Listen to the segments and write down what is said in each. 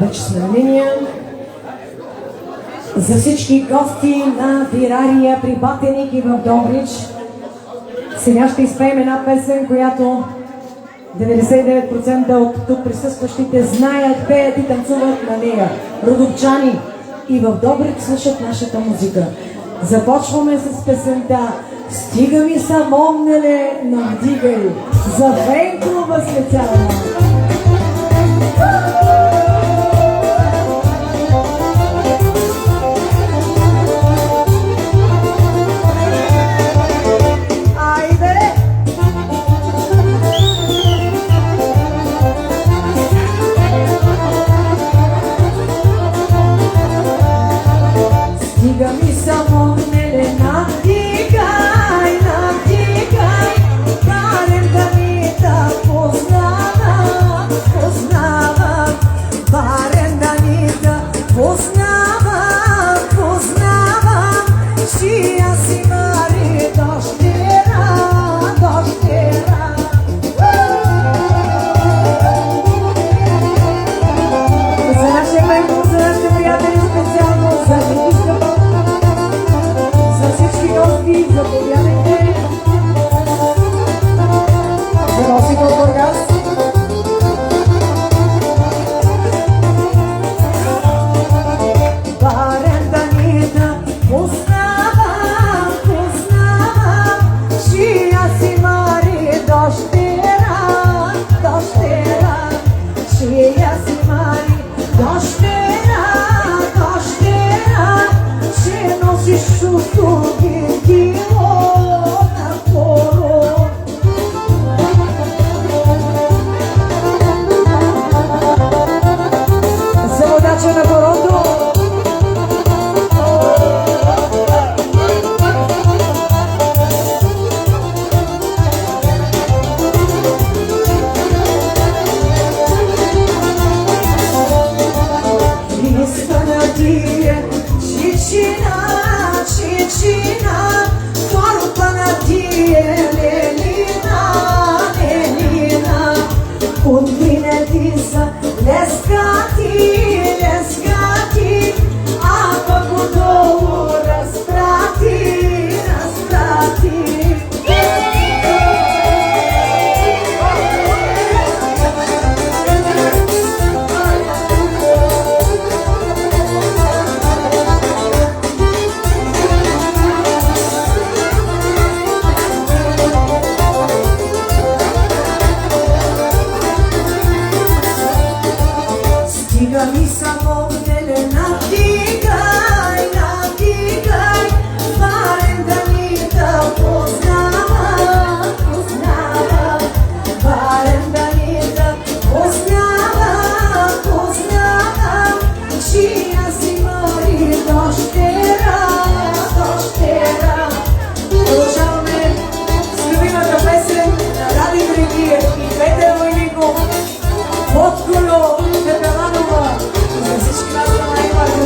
Вече сме на линия. За всички гости на Ферария при Батеник и в Добрич. Сега ще изпеем една песен, която 99% от тук присъстващите знаят, пеят и танцуват на нея. Родопчани и в Добрич слушат нашата музика. Започваме с песента "Стига ми са момнеле на вдигай" за фен клуба специално. Стига ми са момнеле на вдигай, барем да ми да познава, барем да ми да познава, шия си мари дощера. За нашия бенко, за нашите приятели специално, за Витишка, за всички гости, заповядайте. За гостите от Бургас. Барем да ни да познава, шия си мари дощера, шия си мари дощера, ще носиш услуги кило на коро. За водача на корото. Чичина, торба на тие Лелина, Ундине ти са лескати, а пък отдолу разпрати. Стига ми са момнеле на вдигай, барем да ми да познава, барем да ми да познава, шия си мари дощера. Продължаваме с любимата песен на Ради Григиев и Петър Войников. Под коло Пепеланова. За всички нас на най-важно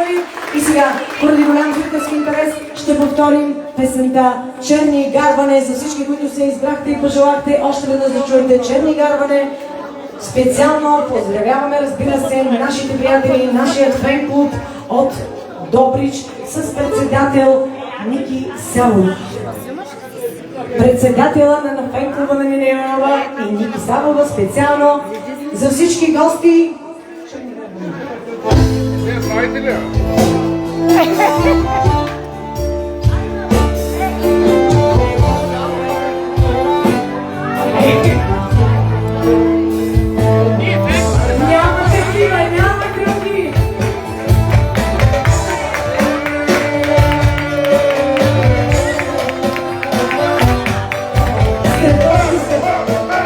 ви. И сега, поради голям зрителски интерес, ще повторим песента Черни гарване за всички, които се избрахте и пожелахте още веднъж да чуете Черни гарване. Специално поздравяваме, разбира се, нашите приятели, нашият фен-клуб от Добрич с председател Ники Савов. Председателя на фен-клуба на Минева и Ники Савова специално за всички гости. Знаете ли? Няма такива, няма кръги!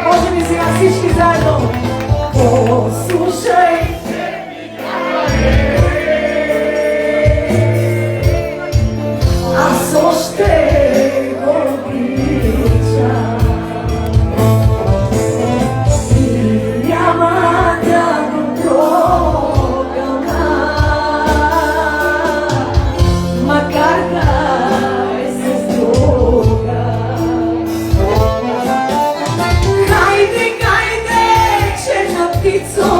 Може би сега всички заедно. Послушай! Аз още го обичам и няма да го прогълна, макар да е с друга. Хайде, хайде, черна птицо,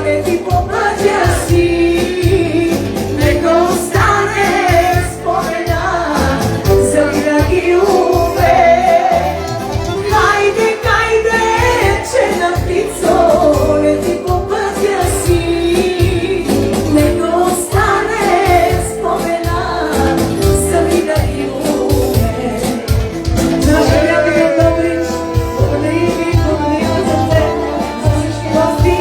лети по пътя си, нека остане спомена за винаги у мен. Хайде, хайде, черна птицо, лети по пътя си, нека остане спомена за винаги у мен. Наши приятели от Добрич, благодарим ви, благодарим ви за те, за всички гости.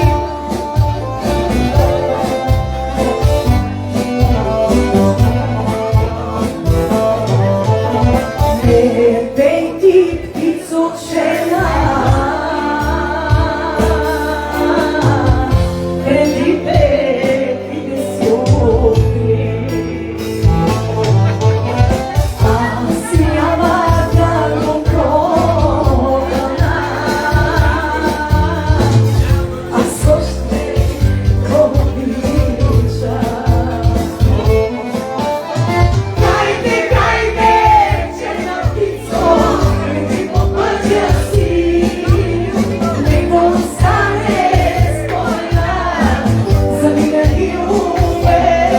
Не пей ти, птицо черна, преди петлите си откри. Аз няма да го прогълна, аз още го обичам. Хайде, хайде, черна птицо, лети по пътя си, нека остане спомена за винаги у мен.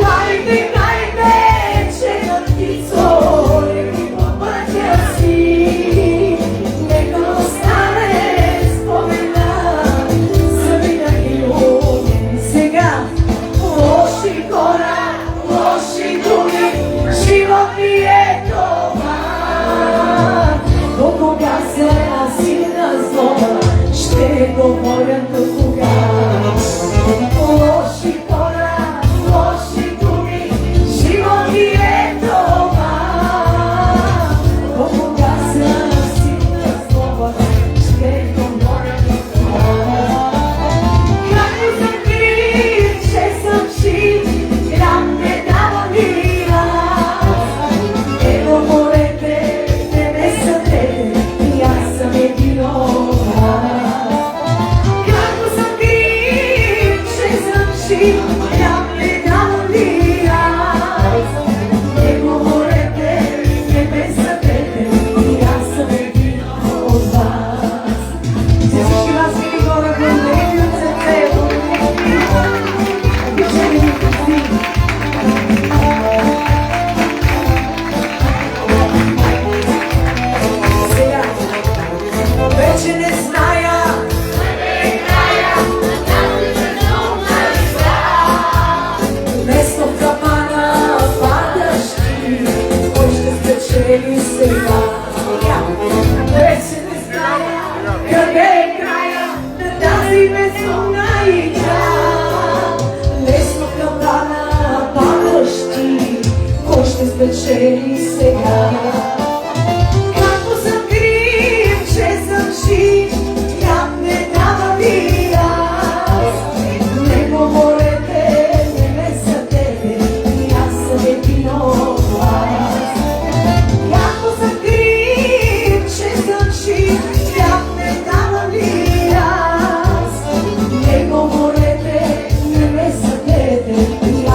Хайде, хайде, черна птицо, лети по пътя си, нека остане спомена за винаги у мен. Сега лоши хора, лоши думи, живот ми е това. До кога се си на злоба, ще говоря до кога. Лоши хора, лоши думи, живот ми е това. До кога се си на злоба, ще говоря до кога. Както съм крив, че съм шив, грам не дава мира. Ево морете, не ме съдете, и аз съм виновна. Както съм крив, че съм шив, грам не дава мира. Ево морете, не ме съдете, и аз съм виновна. За всички вас, мили хора, благодаря ви от сърце, благодаря ви. Обичам ви, си. Сега, вече не зная вместо в капана падаш ти, кой ще спечели сега? Вече не зная къде е края на тази безумна игра. Лесно в капана падаш ти, кой ще спечели сега? Както съм крив, че съм жив, грам не дава мира. Не говорете, не ме съдете, и аз съм виновна. Както съм крив, че съм жив, грам не дава мира. Не говорете, не ме съдете, и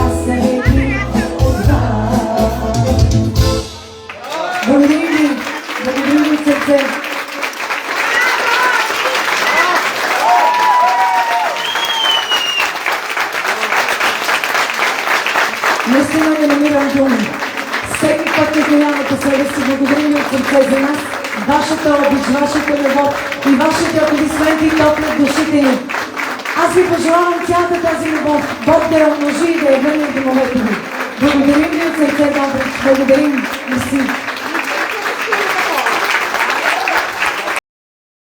Наистина не намирам думи. Всеки път изявявате себе си, благодарим от сърце за нас, вашата обич, вашата любов и вашите аплодисменти топлят душите ни. Аз ви пожелавам цялата тази любов, Бог да я умножи и да я върне в домовете ви. Благодарим ви от сърце, Добрич. Благодарим. Мерси.